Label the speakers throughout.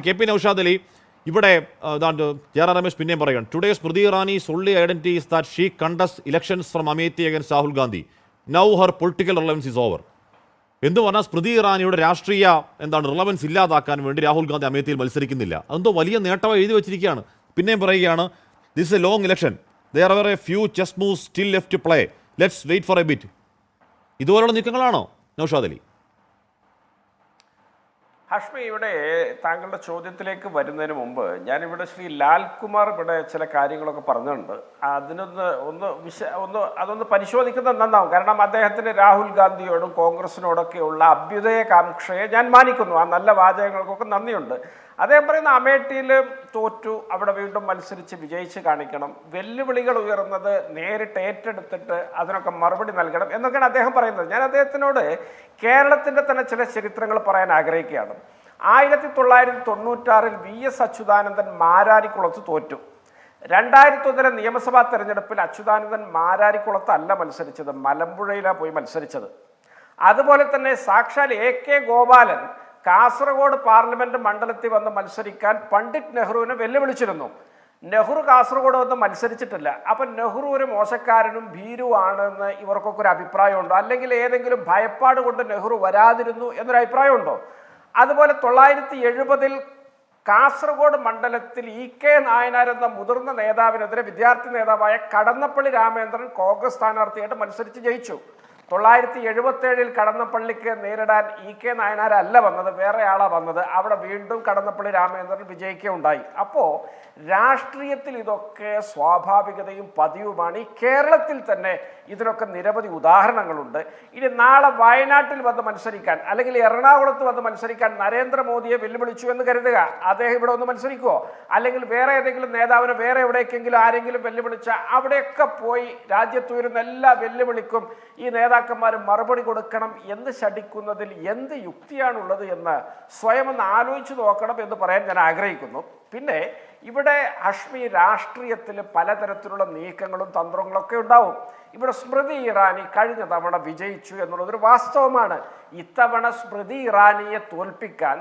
Speaker 1: K P Naushad Ali, ഇവിടെ ജയറാം രമേശ് പിന്നെയും പറയുകയാണ്, today Smriti Irani's only identity is that she contests elections from Amethi against Rahul Gandhi. Now her political relevance is over. എന്ന് പറഞ്ഞാൽ സ്മൃതി ഇറാനിയുടെ രാഷ്ട്രീയ relevance ഇല്ലാതാക്കാൻ വേണ്ടി രാഹുൽ ഗാന്ധി അമേത്തിയിൽ മത്സരിക്കുന്നില്ല. അതെന്തോ വലിയ നേട്ടമായി എഴുതി വെച്ചിരിക്കുകയാണ്. പിന്നെയും പറയുകയാണ്, this is A long election, there are a few chess moves still left to play, let's wait for a bit. ഇതുപോലുള്ള നീക്കങ്ങളാണോ നൗഷാദ് അലി?
Speaker 2: ഹഷ്മി, ഇവിടെ താങ്കളുടെ ചോദ്യത്തിലേക്ക് വരുന്നതിന് മുമ്പ് ഞാനിവിടെ ശ്രീ ലാൽകുമാർ ഇവിടെ ചില കാര്യങ്ങളൊക്കെ പറഞ്ഞിട്ടുണ്ട്. അതൊന്ന് പരിശോധിക്കുന്നത് നന്നാവും. കാരണം അദ്ദേഹത്തിന് രാഹുൽ ഗാന്ധിയോടും കോൺഗ്രസിനോടൊക്കെയുള്ള അഭ്യുദയകാംക്ഷയെ ഞാൻ മാനിക്കുന്നു. ആ നല്ല വാചകങ്ങൾക്കൊക്കെ നന്ദിയുണ്ട്. അദ്ദേഹം പറയുന്ന അമേഠിയിൽ തോറ്റു, അവിടെ വീണ്ടും മത്സരിച്ച് വിജയിച്ച് കാണിക്കണം, വെല്ലുവിളികൾ ഉയർന്നത് നേരിട്ട് ഏറ്റെടുത്തിട്ട് അതിനൊക്കെ മറുപടി നൽകണം എന്നൊക്കെയാണ് അദ്ദേഹം പറയുന്നത്. ഞാൻ അദ്ദേഹത്തിനോട് കേരളത്തിൻ്റെ തന്നെ ചില ചരിത്രങ്ങൾ പറയാൻ ആഗ്രഹിക്കുകയാണ്. 1996 VS അച്യുതാനന്ദൻ മാരാരിക്കുളത്ത് തോറ്റു. 2001 നിയമസഭാ തെരഞ്ഞെടുപ്പിൽ അച്യുതാനന്ദൻ മാരാരിക്കുളത്തല്ല മത്സരിച്ചത്, മലമ്പുഴയിലാണ് പോയി മത്സരിച്ചത്. അതുപോലെ തന്നെ സാക്ഷാൽ AK ഗോപാലൻ കാസർഗോഡ് പാർലമെന്റ് മണ്ഡലത്തിൽ വന്ന് മത്സരിക്കാൻ പണ്ഡിറ്റ് നെഹ്റുവിനെ വെല്ലുവിളിച്ചിരുന്നു. നെഹ്റു കാസർഗോഡ് വന്ന് മത്സരിച്ചിട്ടില്ല. അപ്പം നെഹ്റു ഒരു മോശക്കാരനും ഭീരുവാണെന്ന് ഇവർക്കൊക്കെ ഒരു അഭിപ്രായമുണ്ടോ? അല്ലെങ്കിൽ ഏതെങ്കിലും ഭയപ്പാട് കൊണ്ട് നെഹ്റു വരാതിരുന്നു എന്നൊരു അഭിപ്രായമുണ്ടോ? അതുപോലെ 1970 കാസർഗോഡ് മണ്ഡലത്തിൽ EK നായനാർ എന്ന മുതിർന്ന നേതാവിനെതിരെ വിദ്യാർത്ഥി നേതാവായ കടന്നപ്പള്ളി രാമേന്ദ്രൻ കോൺഗ്രസ് സ്ഥാനാർത്ഥിയായിട്ട് മത്സരിച്ച് ജയിച്ചു. 1977 കടന്നപ്പള്ളിക്ക് നേരിടാൻ EK നായനാരല്ല വന്നത്, വേറെ ആളാണ് വന്നത്. അവിടെ വീണ്ടും കടന്നപ്പള്ളി രാമേന്ദ്രൻ വിജയിക്കുകയുണ്ടായി. അപ്പോൾ രാഷ്ട്രീയത്തിൽ ഇതൊക്കെ സ്വാഭാവികതയും പതിവുമാണ്. ഈ കേരളത്തിൽ തന്നെ ഇതിനൊക്കെ നിരവധി ഉദാഹരണങ്ങളുണ്ട്. ഇനി നാളെ വയനാട്ടിൽ വന്ന് മത്സരിക്കാൻ അല്ലെങ്കിൽ എറണാകുളത്ത് വന്ന് മത്സരിക്കാൻ നരേന്ദ്രമോദിയെ വെല്ലുവിളിച്ചു എന്ന് കരുതുക. അദ്ദേഹം ഇവിടെ ഒന്ന് മത്സരിക്കുമോ? അല്ലെങ്കിൽ വേറെ ഏതെങ്കിലും നേതാവിനെ വേറെ എവിടേക്കെങ്കിലും ആരെങ്കിലും വെല്ലുവിളിച്ച അവിടെയൊക്കെ പോയി രാജ്യത്തുയരുന്ന എല്ലാ വെല്ലുവിളിക്കും ഈ നേതാക്കന്മാർ മറുപടി കൊടുക്കണം എന്ന് ശഠിക്കുന്നതിൽ എന്ത് യുക്തിയാണുള്ളത് എന്ന് സ്വയം ഒന്ന് ആലോചിച്ച് നോക്കണം എന്ന് പറയാൻ ഞാൻ ആഗ്രഹിക്കുന്നു. പിന്നെ ഇവിടെ ഹഷ്മി, രാഷ്ട്രീയത്തിൽ പലതരത്തിലുള്ള നീക്കങ്ങളും തന്ത്രങ്ങളൊക്കെ ഉണ്ടാവും. ഇവിടെ സ്മൃതി ഇറാനി കഴിഞ്ഞ തവണ വിജയിച്ചു എന്നുള്ളതൊരു വാസ്തവമാണ്. ഇത്തവണ സ്മൃതി ഇറാനിയെ തോൽപ്പിക്കാൻ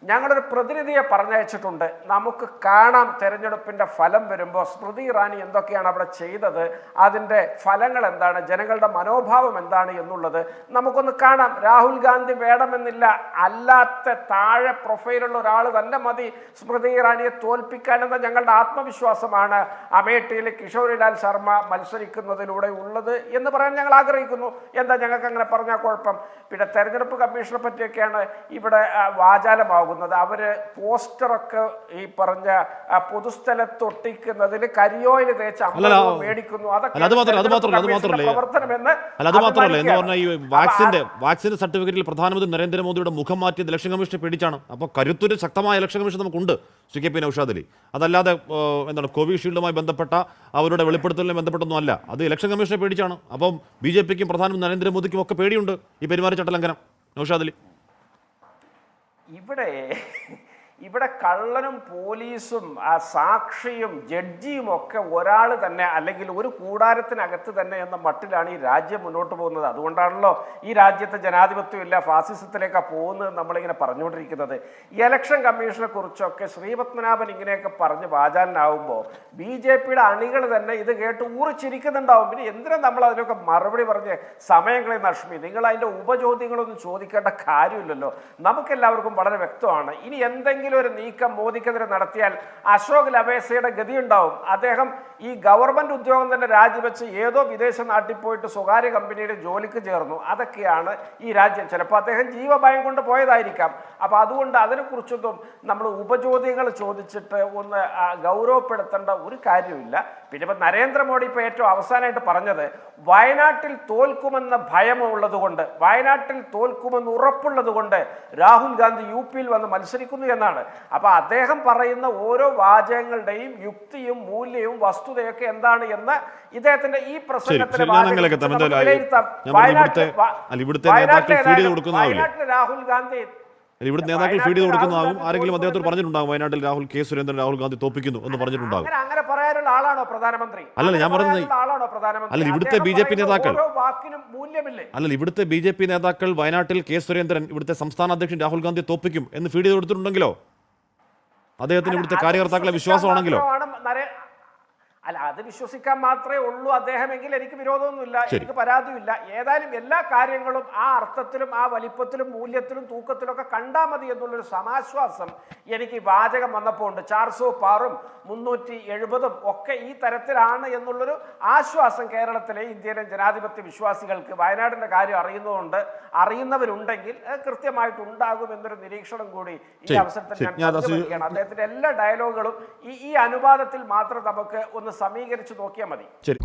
Speaker 2: ഞങ്ങളൊരു പ്രതിനിധിയെ പറഞ്ഞയച്ചിട്ടുണ്ട്. നമുക്ക് കാണാം തെരഞ്ഞെടുപ്പിൻ്റെ ഫലം വരുമ്പോൾ സ്മൃതി ഇറാനി എന്തൊക്കെയാണ് അവിടെ ചെയ്തത്, അതിൻ്റെ ഫലങ്ങൾ എന്താണ്, ജനങ്ങളുടെ മനോഭാവം എന്താണ് എന്നുള്ളത് നമുക്കൊന്ന് കാണാം. രാഹുൽ ഗാന്ധി വേണമെന്നില്ല, അല്ലാത്ത താഴെ പ്രൊഫൈലുള്ള ഒരാൾ തന്നെ മതി സ്മൃതി ഇറാനിയെ തോൽപ്പിക്കാനെന്ന ഞങ്ങളുടെ ആത്മവിശ്വാസമാണ് അമേഠിയിൽ കിഷോരിലാൽ ശർമ്മ മത്സരിക്കുന്നതിലൂടെ ഉള്ളത് എന്ന് പറയാൻ ഞങ്ങൾ ആഗ്രഹിക്കുന്നു. എന്താ ഞങ്ങൾക്ക് അങ്ങനെ പറഞ്ഞാൽ കുഴപ്പം? പിന്നെ തെരഞ്ഞെടുപ്പ് കമ്മീഷനെ പറ്റിയൊക്കെയാണ് ഇവിടെ വാചാലമാകുന്നത്. അവര് പോസ്റ്ററൊക്കെ ഈ പറഞ്ഞ പൊതുസ്ഥലത്ത് ഒട്ടിക്കുന്നതിൽ കരിയോയിൽ തേച്ച് മേടിക്കുന്നു.
Speaker 1: വാക്സിന്റെ സർട്ടിഫിക്കറ്റിൽ പ്രധാനമന്ത്രി നരേന്ദ്രമോദിയുടെ മുഖം മാറ്റിയത് ഇലക്ഷൻ കമ്മീഷനെ പേടിച്ചാണ്. അപ്പോൾ കരുത്തൊരു ശക്തമായ ഇലക്ഷൻ കമ്മീഷൻ നമുക്കുണ്ട് ശ്രീ കെ പി നൗഷാദ് അലി. അതല്ലാതെ കോവിഷീൽഡുമായി ബന്ധപ്പെട്ട അവരുടെ വെളിപ്പെടുത്തലുമായി ബന്ധപ്പെട്ടൊന്നും അല്ല, അത് ഇലക്ഷൻ കമ്മീഷനെ പേടിച്ചാണ്. അപ്പം BJPക്കും പ്രധാനമന്ത്രി നരേന്ദ്രമോദിക്കും ഒക്കെ പേടിയുണ്ട് ഈ പെരുമാറ്റച്ചട്ട ലംഘനം. നൗഷാദ് അലി,
Speaker 2: ഇവിടെ കള്ളനും പോലീസും സാക്ഷിയും ജഡ്ജിയും ഒക്കെ ഒരാൾ തന്നെ അല്ലെങ്കിൽ ഒരു കൂടാരത്തിനകത്ത് തന്നെ എന്ന മട്ടിലാണ് ഈ രാജ്യം മുന്നോട്ട് പോകുന്നത്. അതുകൊണ്ടാണല്ലോ ഈ രാജ്യത്തെ ജനാധിപത്യം ഇല്ല, ഫാസിസത്തിലേക്കാണ് പോകുന്നത് നമ്മളിങ്ങനെ പറഞ്ഞുകൊണ്ടിരിക്കുന്നത്. ഇലക്ഷൻ കമ്മീഷനെ കുറിച്ചൊക്കെ ശ്രീപത്മനാഭൻ ഇങ്ങനെയൊക്കെ പറഞ്ഞ് വാചാലനാവുമ്പോൾ BJPയുടെ അണികൾ തന്നെ ഇത് കേട്ട് ഊറിച്ചിരിക്കുന്നുണ്ടാവും. പിന്നെ എന്തിനാ നമ്മൾ അതിനൊക്കെ മറുപടി പറഞ്ഞ് സമയങ്ങളെ നഷ്മി? നിങ്ങൾ അതിൻ്റെ ഉപചോദ്യങ്ങളൊന്നും ചോദിക്കേണ്ട കാര്യമില്ലല്ലോ. നമുക്കെല്ലാവർക്കും വളരെ വ്യക്തമാണ്. ഇനി എന്തെങ്കിലും ഒരു നീക്കം മോദിക്കെതിരെ നടത്തിയാൽ അശോക് ലവേസയുടെ ഗതിയുണ്ടാവും. അദ്ദേഹം ഈ ഗവൺമെന്റ് ഉദ്യോഗം തന്നെ രാജിവെച്ച് ഏതോ വിദേശ നാട്ടിൽ പോയിട്ട് സ്വകാര്യ കമ്പനിയുടെ ജോലിക്ക് ചേർന്നു. അതൊക്കെയാണ് ഈ രാജ്യം. ചിലപ്പോൾ അദ്ദേഹം ജീവഭയം കൊണ്ട് പോയതായിരിക്കാം. അപ്പൊ അതുകൊണ്ട് അതിനെക്കുറിച്ചൊന്നും നമ്മൾ ഉപചോദ്യങ്ങൾ ചോദിച്ചിട്ട് ഒന്ന് ഗൗരവപ്പെടുത്തേണ്ട ഒരു കാര്യമില്ല. പിന്നെ ഇപ്പൊ നരേന്ദ്രമോദി ഇപ്പൊ ഏറ്റവും അവസാനമായിട്ട് പറഞ്ഞത് വയനാട്ടിൽ തോൽക്കുമെന്ന ഭയമുള്ളത് കൊണ്ട്, വയനാട്ടിൽ തോൽക്കുമെന്ന് ഉറപ്പുള്ളത് കൊണ്ട് രാഹുൽ ഗാന്ധി UP വന്ന് മത്സരിക്കുന്നു എന്നാണ്. അപ്പൊ അദ്ദേഹം പറയുന്ന ഓരോ വാചകങ്ങളുടെയും യുക്തിയും മൂല്യവും വസ്തുതയൊക്കെ എന്താണ് എന്ന് ഇദ്ദേഹത്തിന്റെ ഈ പ്രസംഗത്തിലെ വയനാട്ടിലെ രാഹുൽ ഗാന്ധി
Speaker 1: ഇവിടെ നേതാക്കൾ ഫീഡ് ചെയ്ത് കൊടുക്കുന്നതാകും. ആരെങ്കിലും അദ്ദേഹത്തോട് പറഞ്ഞിട്ടുണ്ടാകും വയനാട്ടിൽ രാഹുൽ K. സുരേന്ദ്രൻ രാഹുൽ ഗാന്ധി തോപ്പിക്കുന്നു എന്ന് പറഞ്ഞിട്ടുണ്ടാകും.
Speaker 2: അങ്ങനെ പറയാനുള്ള ആളാണോ പ്രധാനമന്ത്രി?
Speaker 1: അല്ലല്ല, ഞാൻ പറഞ്ഞത് അല്ല, ഇവിടുത്തെ BJP നേതാക്കൾ അല്ലല്ല, ഇവിടുത്തെ BJP നേതാക്കൾ വയനാട്ടിൽ K. സുരേന്ദ്രൻ ഇവിടുത്തെ സംസ്ഥാന അധ്യക്ഷൻ രാഹുൽ ഗാന്ധി തോപ്പിക്കും എന്ന് ഫീഡ് ചെയ്ത് കൊടുത്തിട്ടുണ്ടെങ്കിലോ? അദ്ദേഹത്തിന് ഇവിടുത്തെ കാര്യകർത്താക്കളെ വിശ്വാസമാണെങ്കിലോ?
Speaker 2: അല്ല, അത് വിശ്വസിക്കാൻ മാത്രമേ ഉള്ളൂ അദ്ദേഹമെങ്കിൽ എനിക്ക് വിരോധമൊന്നുമില്ല, എനിക്ക് പരാതിയില്ല. ഏതായാലും എല്ലാ കാര്യങ്ങളും ആ അർത്ഥത്തിലും ആ വലിപ്പത്തിലും മൂല്യത്തിലും തൂക്കത്തിലും ഒക്കെ കണ്ടാൽ മതി എന്നുള്ളൊരു സമാശ്വാസം എനിക്ക് വാചകം വന്നപ്പോൾ ഉണ്ട്. 400 370 ഒക്കെ ഈ തരത്തിലാണ് എന്നുള്ളൊരു ആശ്വാസം കേരളത്തിലെ ഇന്ത്യയിലെ ജനാധിപത്യ വിശ്വാസികൾക്ക് വയനാടിന്റെ കാര്യം അറിയുന്നതുകൊണ്ട്, അറിയുന്നവരുണ്ടെങ്കിൽ കൃത്യമായിട്ട് ഉണ്ടാകും എന്നൊരു നിരീക്ഷണം കൂടി ഈ അവസരത്തിൽ ഞാൻ പങ്കുവയ്ക്കുകയാണ്. അദ്ദേഹത്തിന്റെ എല്ലാ ഡയലോഗുകളും ഈ അനുപാതത്തിൽ മാത്രം നമുക്ക് ഒന്ന് സമീകരിച്ച് നോക്കിയാൽ മതി.
Speaker 1: ശരി.